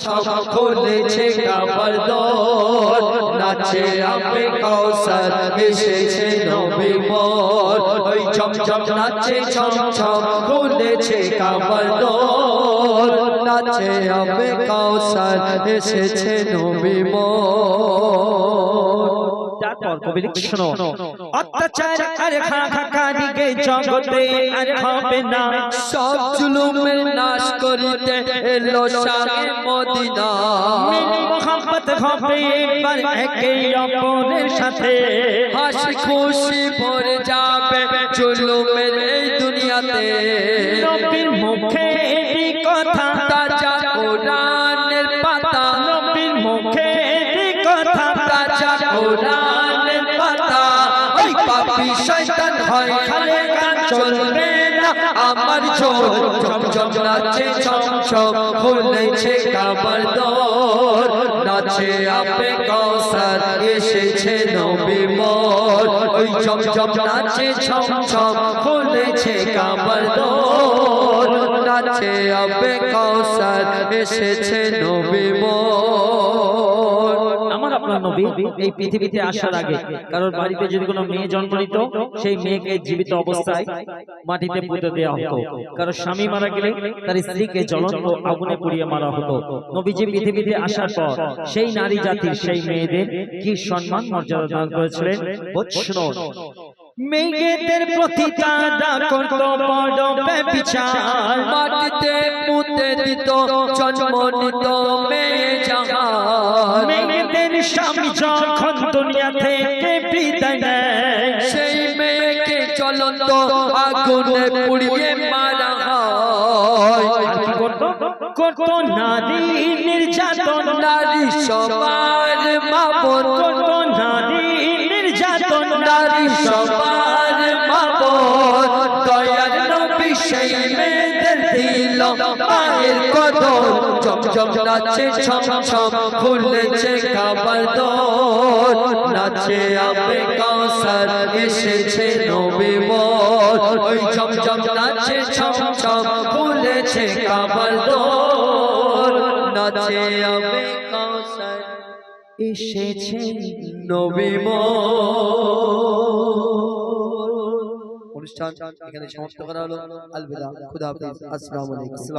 ছম খুলেছে কাবার দর নাচে আবে কাউসার এসেছে নবী মোর ওই ছম ছম নাচে ছম ছম খুলেছে কাবার দর নাচে আবে কাউসার এসেছে নবী মোর। তারপর কবি লিখছে শোনো, অত্যাচার আর হাহাকারিকে জগতে আর হবে না, সব জুলুমের নাশ করিতে এলো শাহে মদিনা। মোহাম্মত হবে এবার একে অপরের সাথে, হাসি খুশি ভরে যাবে জুলুমের এই দুনিয়াতে। নবীর মুখে এই কথা তাজা কোরআনের পাতা, নবীর মুখে এই কথা তাজা কোরআনের পাতা। ওই পাপী শয়তান হয় খালে গান চলবে না আমার জোর, ঝম ঝম নাচে ছম ছম খুলেছে কাবার দর নাচে আবে কাউসার এসেছে নবী মোর ওই ঝম ঝম নাচে ছম ছম খুলেছে কাবার দর নাচে আবে কাউসার এসেছে নবী মোর। আমার আপনার নবী এই পৃথিবীতে আসার আগে কারোর বাড়িতে যদি কোনো মেয়ে জন্ম নিত, সেই মেয়েকে জীবিত অবস্থায় মাটিতে পুঁতে দেওয়া হতো। কারো স্বামী মারা গেলে তার স্ত্রীকে জ্বলন্ত আগুনে পুড়িয়ে মারা হতো। নবীজি পৃথিবীতে আসার পর সেই নারী জাতির সেই মেয়েদের কি সম্মান মর্যাদা দান করেছিলেন শুনুন। মেয়েদের প্রতি তারা করত বড় ব্যভিচার, মাটিতে পুঁতে দিত জন্ম নিত মেয়ে জাহান। মেয়েদের স্বামী যখন দুনিয়া থেকে বিদায় নেয়, সেই মেয়েকে জ্বলন্ত আগুনে পুড়িয়ে মারা হয়। আর কি করত? করত নারী নির্যাতন, নারী সবার মা বোন, করত নারী নির্যাতন, নারী সবার মা বোন। দয়ার নবী সেই মেয়েদের দিল মায়ের কদর, ঝম ঝম নাচে ছম ছম খুলেছে কাবার দর নাচে আবে কাউসার এসেছে নবী মোর ওই ঝম ঝম নাচে ছম ছম খুলেছে কাবার দর নাচে আবে কাউসার এসেছে নবী মোর। অনুষ্ঠান এখানে সমাপ্ত করা হলো। আলবিদা, খুদা হাফেজ, আসসালামু আলাইকুম।